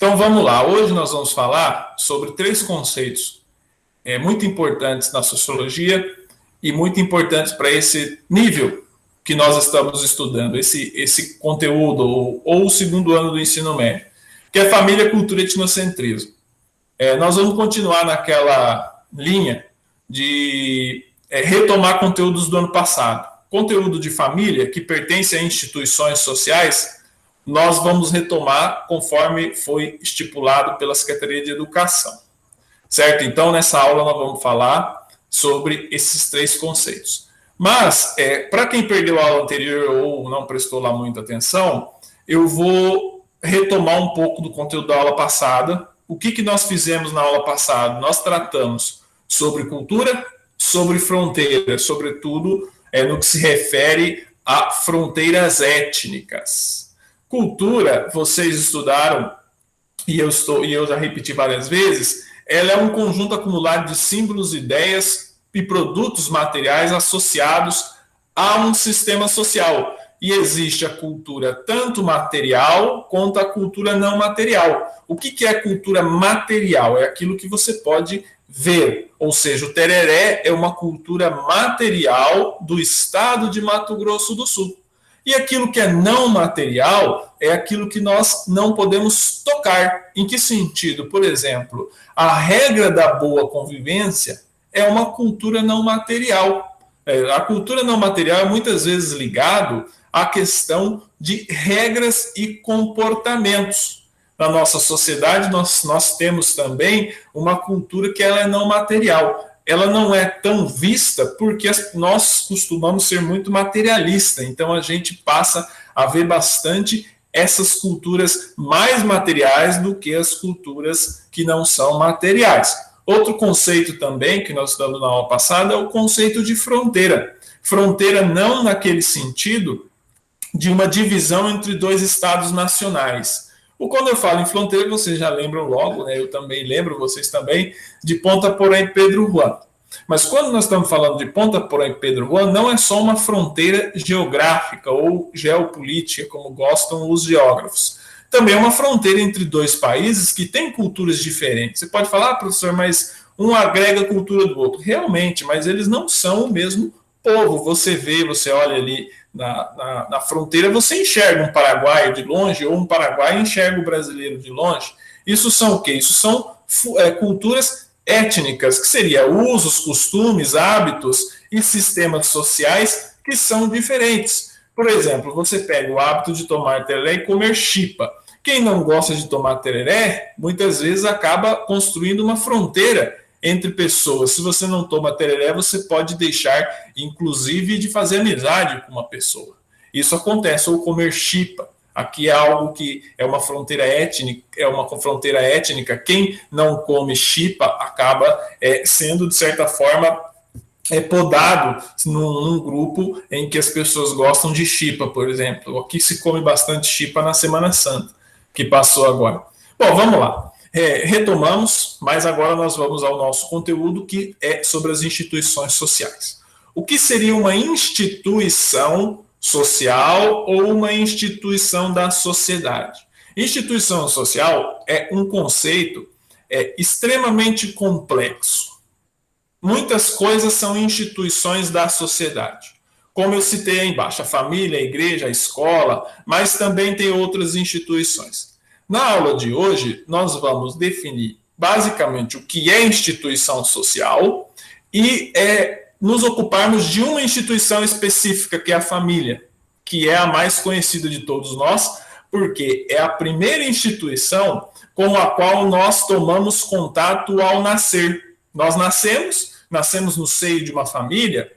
Então vamos lá, hoje nós vamos falar sobre três conceitos muito importantes na sociologia e muito importantes para esse nível que nós estamos estudando, esse conteúdo, ou o segundo ano do ensino médio, que é família, cultura e etnocentrismo. Nós vamos continuar naquela linha de retomar conteúdos do ano passado. Conteúdo de família, que pertence a instituições sociais, nós vamos retomar conforme foi estipulado pela Secretaria de Educação. Certo? Então, nessa aula, nós vamos falar sobre esses três conceitos. Mas, para quem perdeu a aula anterior ou não prestou lá muita atenção, eu vou retomar um pouco do conteúdo da aula passada. O que nós fizemos na aula passada? Nós tratamos sobre cultura, sobre fronteira, sobretudo no que se refere a fronteiras étnicas. Cultura, vocês estudaram, e eu já repeti várias vezes, ela é um conjunto acumulado de símbolos, ideias e produtos materiais associados a um sistema social. E existe a cultura tanto material quanto a cultura não material. O que é cultura material? É aquilo que você pode ver. Ou seja, o tereré é uma cultura material do estado de Mato Grosso do Sul. E aquilo que é não material é aquilo que nós não podemos tocar. Em que sentido? Por exemplo, a regra da boa convivência é uma cultura não material. A cultura não material é muitas vezes ligado à questão de regras e comportamentos. Na nossa sociedade, nós temos também uma cultura que ela é não material. Ela não é tão vista porque nós costumamos ser muito materialista. Então, a gente passa a ver bastante essas culturas mais materiais do que as culturas que não são materiais. Outro conceito também que nós estudamos na aula passada é o conceito de fronteira. Fronteira não naquele sentido de uma divisão entre dois estados nacionais. Quando eu falo em fronteira, vocês já lembram logo, né? Eu também lembro, vocês também, de Ponta Porã e Pedro Juan. Mas quando nós estamos falando de Ponta Porã e Pedro Juan, não é só uma fronteira geográfica ou geopolítica, como gostam os geógrafos. Também é uma fronteira entre dois países que têm culturas diferentes. Você pode falar, professor, mas um agrega a cultura do outro. Realmente, mas eles não são o mesmo povo. Você vê, você olha ali na fronteira, você enxerga um paraguaio de longe, ou um paraguaio enxerga o brasileiro de longe. Isso são o quê? Isso são culturas étnicas, que seriam usos, costumes, hábitos e sistemas sociais que são diferentes. Por exemplo, você pega o hábito de tomar tereré e comer chipa. Quem não gosta de tomar tereré, muitas vezes acaba construindo uma fronteira entre pessoas. Se você não toma tereré, você pode deixar, inclusive, de fazer amizade com uma pessoa. Isso acontece, ou comer chipa. Aqui é algo que é uma fronteira étnica, Quem não come chipa acaba sendo, de certa forma, podado num grupo em que as pessoas gostam de chipa, por exemplo. Aqui se come bastante chipa na Semana Santa, que passou agora. Bom, vamos lá. Retomamos, mas agora nós vamos ao nosso conteúdo, que é sobre as instituições sociais. O que seria uma instituição social ou uma instituição da sociedade? Instituição social é um conceito extremamente complexo. Muitas coisas são instituições da sociedade. Como eu citei aí embaixo, a família, a igreja, a escola, mas também tem outras instituições. Na aula de hoje, nós vamos definir basicamente o que é instituição social e nos ocuparmos de uma instituição específica, que é a família, que é a mais conhecida de todos nós, porque é a primeira instituição com a qual nós tomamos contato ao nascer. Nós nascemos no seio de uma família,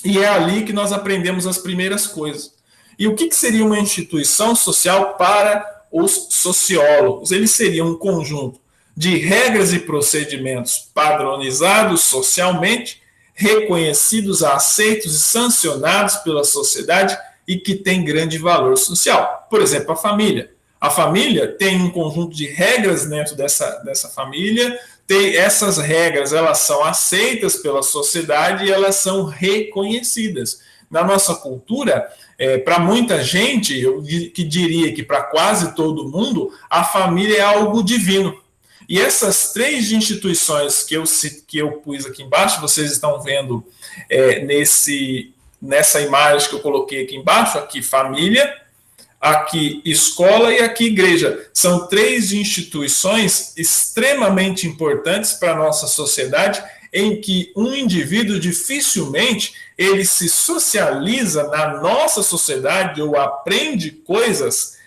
e é ali que nós aprendemos as primeiras coisas. E o que seria uma instituição social para os sociólogos? Eles seriam um conjunto de regras e procedimentos padronizados socialmente, reconhecidos, aceitos e sancionados pela sociedade e que tem grande valor social. Por exemplo, a família. A família tem um conjunto de regras dentro dessa família. Essas regras, elas são aceitas pela sociedade e elas são reconhecidas. na nossa cultura, para muita gente, eu que diria que para quase todo mundo, a família é algo divino. E essas três instituições que eu pus aqui embaixo, vocês estão vendo nessa imagem que eu coloquei aqui embaixo, aqui família, aqui escola e aqui igreja. São três instituições extremamente importantes para a nossa sociedade, em que um indivíduo dificilmente ele se socializa na nossa sociedade ou aprende coisas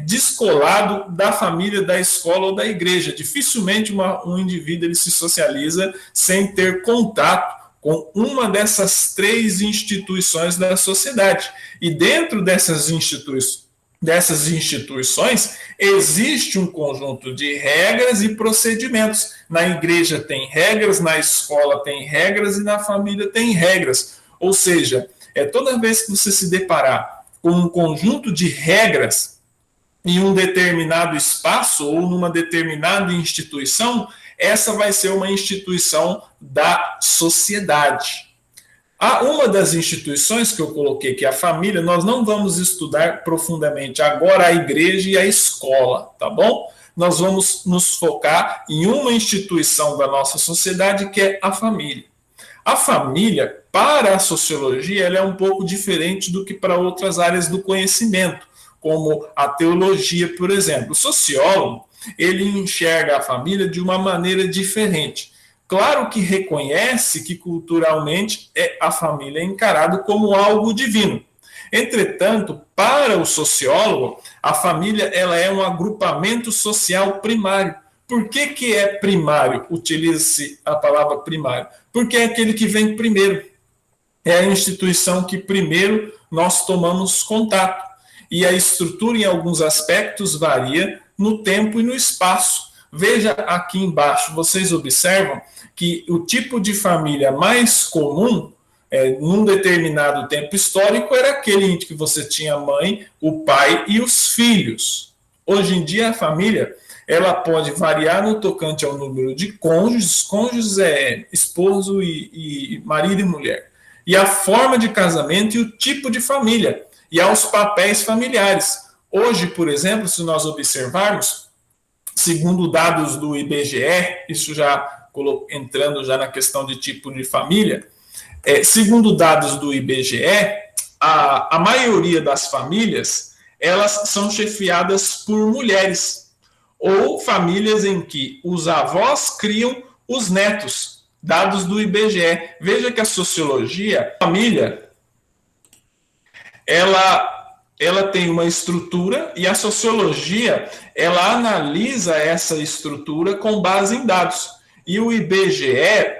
descolado da família, da escola ou da igreja. Dificilmente um indivíduo ele se socializa sem ter contato com uma dessas três instituições da sociedade. E dentro dessas instituições existe um conjunto de regras e procedimentos. Na igreja tem regras, na escola tem regras e na família tem regras. Ou seja, toda vez que você se deparar com um conjunto de regras em um determinado espaço ou numa determinada instituição, essa vai ser uma instituição da sociedade. Uma das instituições que eu coloquei, que é a família, nós não vamos estudar profundamente agora a igreja e a escola, tá bom? Nós vamos nos focar em uma instituição da nossa sociedade, que é a família. A família, para a sociologia, ela é um pouco diferente do que para outras áreas do conhecimento, como a teologia, por exemplo. O sociólogo, ele enxerga a família de uma maneira diferente. Claro que reconhece que culturalmente a família é encarada como algo divino. Entretanto, para o sociólogo, a família ela é um agrupamento social primário. Por que é primário? Utiliza-se a palavra primário. Porque é aquele que vem primeiro. É a instituição que primeiro nós tomamos contato. E a estrutura, em alguns aspectos, varia no tempo e no espaço. Veja aqui embaixo, vocês observam que o tipo de família mais comum, num determinado tempo histórico, era aquele em que você tinha a mãe, o pai e os filhos. Hoje em dia, a família ela pode variar no tocante ao número de cônjuges. Cônjuges é esposo e marido e mulher. E a forma de casamento e o tipo de família. E aos papéis familiares. Hoje, por exemplo, se nós observarmos, segundo dados do IBGE, isso já entrando já na questão de tipo de família, segundo dados do IBGE, a maioria das famílias, elas são chefiadas por mulheres, ou famílias em que os avós criam os netos, dados do IBGE. Veja que a sociologia, a família, ela tem uma estrutura e a sociologia, ela analisa essa estrutura com base em dados. E o IBGE,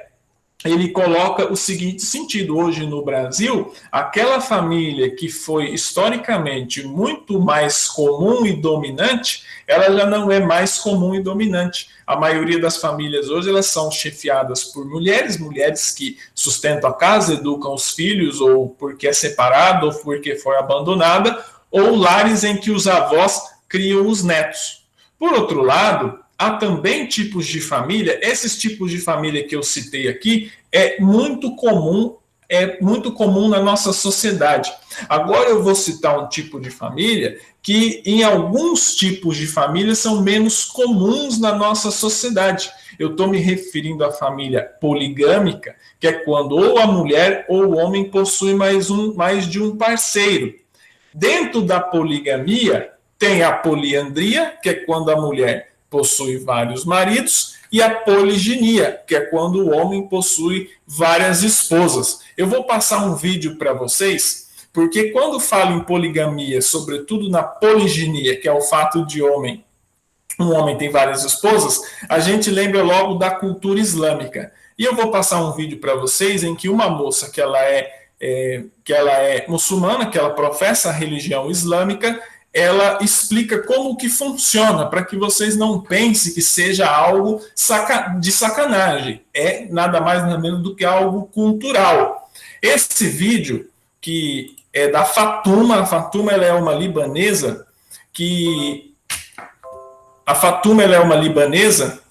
ele coloca o seguinte sentido: hoje no Brasil, aquela família que foi historicamente muito mais comum e dominante, ela já não é mais comum e dominante. A maioria das famílias hoje, elas são chefiadas por mulheres que sustentam a casa, educam os filhos, ou porque é separada, ou porque foi abandonada, ou lares em que os avós criam os netos. Por outro lado, há também tipos de família, esses tipos de família que eu citei aqui, é muito comum na nossa sociedade. Agora eu vou citar um tipo de família que em alguns tipos de família são menos comuns na nossa sociedade. Eu estou me referindo à família poligâmica, que é quando ou a mulher ou o homem possui mais de um parceiro. Dentro da poligamia, tem a poliandria, que é quando a mulher possui vários maridos, e a poliginia, que é quando o homem possui várias esposas. Eu vou passar um vídeo para vocês, porque quando falo em poligamia, sobretudo na poliginia, que é o fato de um homem tem várias esposas, a gente lembra logo da cultura islâmica. E eu vou passar um vídeo para vocês em que uma moça que ela é muçulmana, que ela professa a religião islâmica, ela explica como que funciona, para que vocês não pensem que seja algo de sacanagem. É nada mais nada menos do que algo cultural. Esse vídeo, que é da Fatuma, a Fatuma ela é uma libanesa que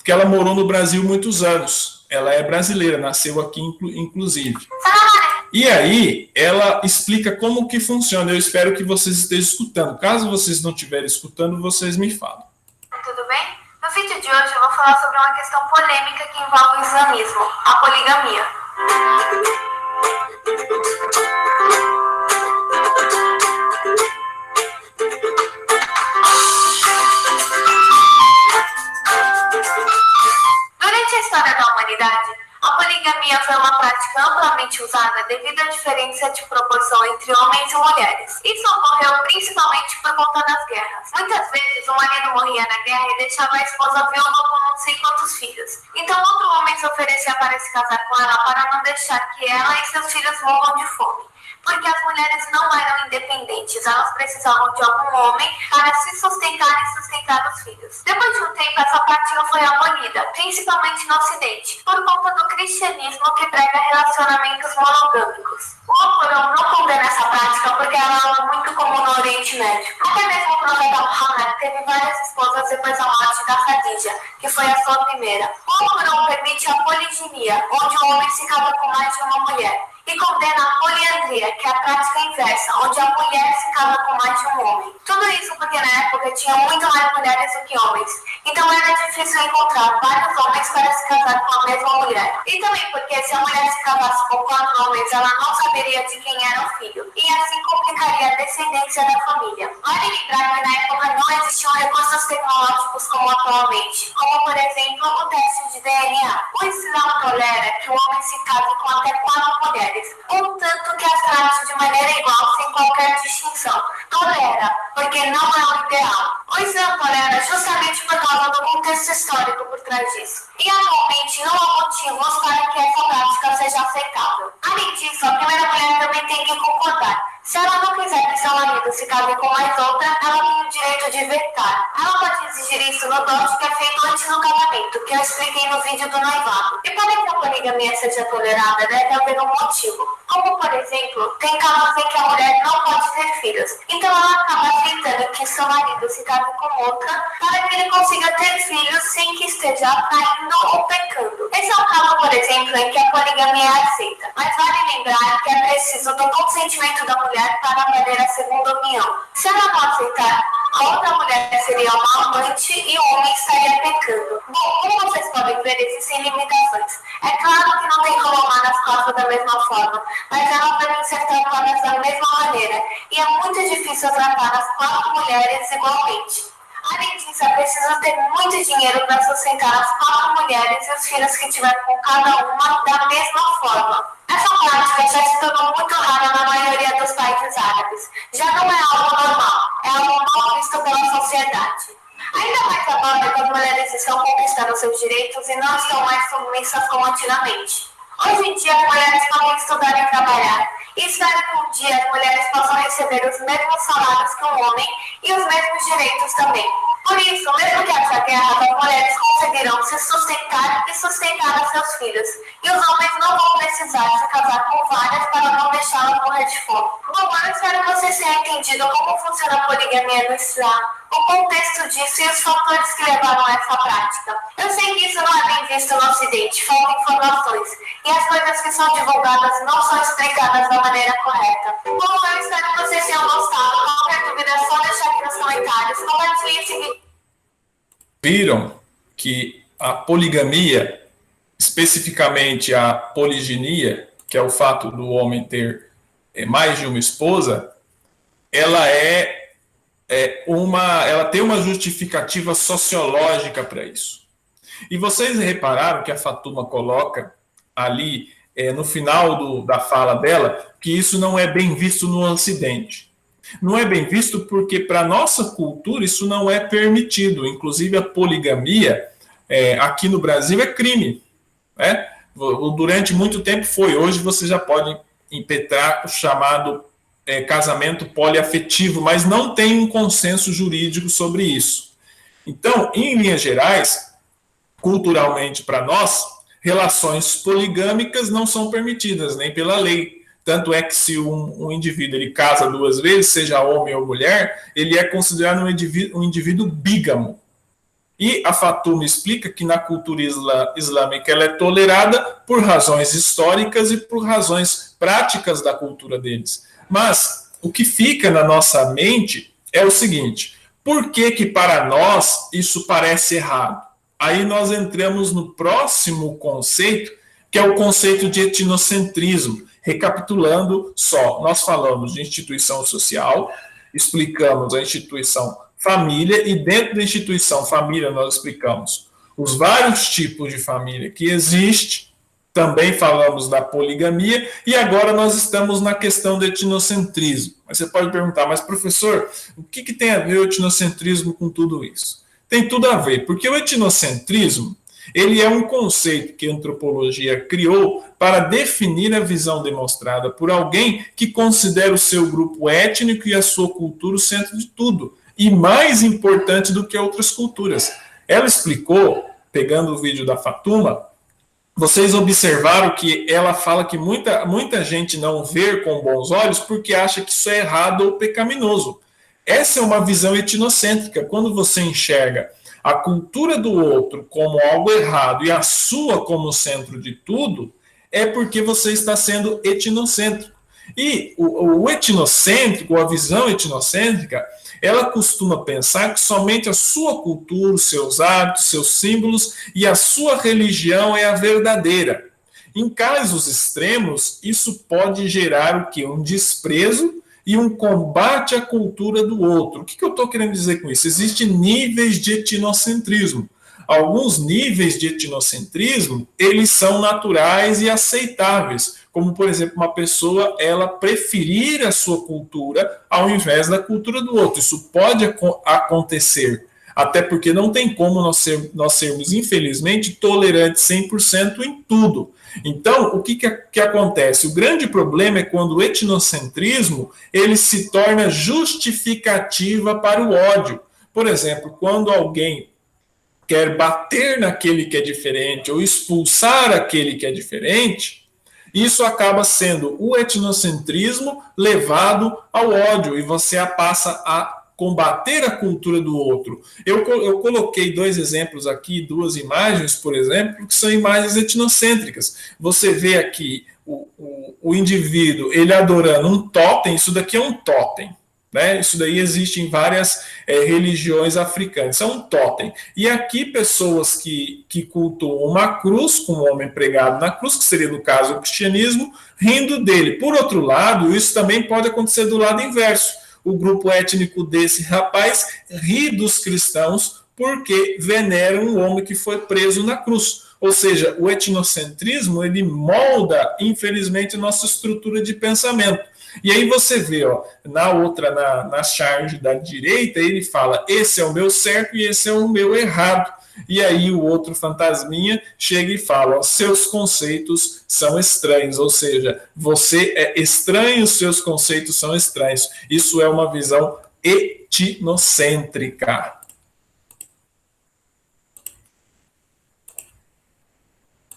ela morou no Brasil muitos anos. Ela é brasileira, nasceu aqui inclusive. E aí, ela explica como que funciona. Eu espero que vocês estejam escutando. Caso vocês não estiverem escutando, vocês me falam. Tudo bem? No vídeo de hoje eu vou falar sobre uma questão polêmica que envolve o islamismo, a poligamia. Durante a história da humanidade, a poligamia foi uma prática amplamente usada devido à diferença de proporção entre homens e mulheres. Isso ocorreu principalmente por conta das guerras. Muitas vezes o marido morria na guerra e deixava a esposa viúva com não sei quantos filhos. Então outro homem se oferecia para se casar com ela para não deixar que ela e seus filhos morram de fome. Porque as mulheres não eram independentes, elas precisavam de algum homem para se sustentar e sustentar os filhos. Depois de um tempo, essa prática foi abolida, principalmente no Ocidente, por conta do cristianismo que prega relacionamentos monogâmicos. O Alcorão não condena essa prática porque ela é algo muito comum no Oriente Médio. Até mesmo o profeta Muhammad teve várias esposas depois da morte da Khadija, que foi a sua primeira. O Alcorão permite a poliginia, onde o homem se casa com mais de uma mulher. E condena a poliandria, que é a prática inversa, onde a mulher se casa com mais de um homem. Tudo isso porque na época tinha muito mais mulheres do que homens. Então era difícil encontrar vários homens para se casar com a mesma mulher. E também porque se a mulher se casasse com 4 homens, ela não saberia de quem era o filho. E assim complicaria a descendência da família. Vale lembrar que na época não existiam recursos tecnológicos como atualmente, como por exemplo o teste de DNA. O Islã tolera que o homem se case com até 4 mulheres. Contanto que as trate de maneira igual, sem qualquer distinção. Tolera, porque não é o ideal. O Islã tolera justamente por causa do contexto histórico por trás disso. E atualmente não há motivos para que essa prática seja aceitável. Além disso, a primeira mulher também tem que concordar. Se ela não quiser que seu marido se case com mais outra, ela tem o direito de vetar. Ela pode exigir isso no dote que é feito antes do casamento, que eu expliquei no vídeo do noivado. E para que a poligamia seja tolerada, deve haver um motivo. Como, por exemplo, tem casos em que a mulher não pode ter filhos. Então ela acaba aceitando que seu marido se case com outra para que ele consiga ter filhos sem que esteja traindo ou pecando. Esse é o caso, por exemplo, em que a poligamia é aceita. Mas vale lembrar que é preciso do consentimento da mulher para valer a segunda união. Se ela não aceitar, a outra mulher seria uma amante e o homem estaria pecando. Bom, como vocês podem ver, existem limitações. É claro que não tem como amar as costas da mesma forma, mas elas devem ser tratadas da mesma maneira. E é muito difícil tratar as 4 mulheres igualmente. Além disso, é preciso ter muito dinheiro para sustentar as 4 mulheres e os filhos que tiver com cada uma da mesma forma. Essa prática já se tornou muito rara na maioria dos países árabes. Já não é algo normal, é algo mal visto pela sociedade. Ainda mais agora que as mulheres estão conquistando seus direitos e não estão mais submissas como antigamente. Hoje em dia, as mulheres podem estudar e trabalhar. E espero que um dia as mulheres possam receber os mesmos salários que o homem e os mesmos direitos também. Por isso, mesmo que haja guerra, as mulheres conseguirão se sustentar e sustentar os seus filhos. E os homens não vão precisar se casar com várias para não deixá-las morrer de fome. Bom, eu espero que vocês tenham entendido como funciona a poligamia no Islã, o contexto disso e os fatores que levaram a essa prática. Eu sei que isso não é bem visto no Ocidente, faltam informações, e as coisas que são divulgadas não são explicadas da maneira correta. Bom, eu espero que vocês tenham gostado. Qualquer dúvida é só deixar aqui nos comentários. Compartilhe esse vídeo. Viram que a poligamia, especificamente a poliginia, que é o fato do homem ter mais de uma esposa, ela ela tem uma justificativa sociológica para isso. E vocês repararam que a Fatuma coloca ali no final da fala dela que isso não é bem visto no Ocidente. Não é bem visto porque para a nossa cultura isso não é permitido. Inclusive a poligamia aqui no Brasil é crime, né? Durante muito tempo foi. Hoje você já pode impetrar o chamado casamento poliafetivo, mas não tem um consenso jurídico sobre isso. Então, em linhas gerais, culturalmente para nós, relações poligâmicas não são permitidas nem pela lei. Tanto é que se um indivíduo ele casa 2 vezes, seja homem ou mulher, ele é considerado um indivíduo bígamo. E a Fatuma explica que na cultura islâmica ela é tolerada por razões históricas e por razões práticas da cultura deles. Mas o que fica na nossa mente é o seguinte: por que para nós isso parece errado? Aí nós entramos no próximo conceito, que é o conceito de etnocentrismo. Recapitulando só, nós falamos de instituição social, explicamos a instituição família, e dentro da instituição família nós explicamos os vários tipos de família que existe, também falamos da poligamia, e agora nós estamos na questão do etnocentrismo. Mas você pode perguntar, mas professor, o que tem a ver o etnocentrismo com tudo isso? Tem tudo a ver, porque o etnocentrismo ele é um conceito que a antropologia criou para definir a visão demonstrada por alguém que considera o seu grupo étnico e a sua cultura o centro de tudo, e mais importante do que outras culturas. Ela explicou, pegando o vídeo da Fatuma, vocês observaram que ela fala que muita gente não vê com bons olhos porque acha que isso é errado ou pecaminoso. Essa é uma visão etnocêntrica. Quando você enxerga a cultura do outro como algo errado e a sua como centro de tudo, é porque você está sendo etnocêntrico. E o etnocêntrico, a visão etnocêntrica, ela costuma pensar que somente a sua cultura, os seus hábitos, seus símbolos e a sua religião é a verdadeira. Em casos extremos, isso pode gerar o quê? Um desprezo e um combate à cultura do outro. O que eu estou querendo dizer com isso? Existem níveis de etnocentrismo. Alguns níveis de etnocentrismo, eles são naturais e aceitáveis, como, por exemplo, uma pessoa ela preferir a sua cultura ao invés da cultura do outro. Isso pode acontecer, até porque não tem como nós sermos, infelizmente, tolerantes 100% em tudo. Então, o que acontece? O grande problema é quando o etnocentrismo ele se torna justificativa para o ódio. Por exemplo, quando alguém quer bater naquele que é diferente ou expulsar aquele que é diferente, isso acaba sendo o etnocentrismo levado ao ódio e você passa a combater a cultura do outro. Eu coloquei 2 exemplos aqui, 2 imagens, por exemplo, que são imagens etnocêntricas. Você vê aqui o indivíduo ele adorando um totem, isso daqui é um totem. Né? Isso daí existe em várias religiões africanas, isso é um totem. E aqui pessoas que cultuam uma cruz, com um homem pregado na cruz, que seria no caso o cristianismo, rindo dele. Por outro lado, isso também pode acontecer do lado inverso. O grupo étnico desse rapaz ri dos cristãos porque veneram um homem que foi preso na cruz. Ou seja, o etnocentrismo ele molda, infelizmente, nossa estrutura de pensamento. E aí você vê, ó, na charge da direita, ele fala, esse é o meu certo e esse é o meu errado. E aí o outro fantasminha chega e fala, ó, seus conceitos são estranhos, ou seja, você é estranho, seus conceitos são estranhos. Isso é uma visão etnocêntrica.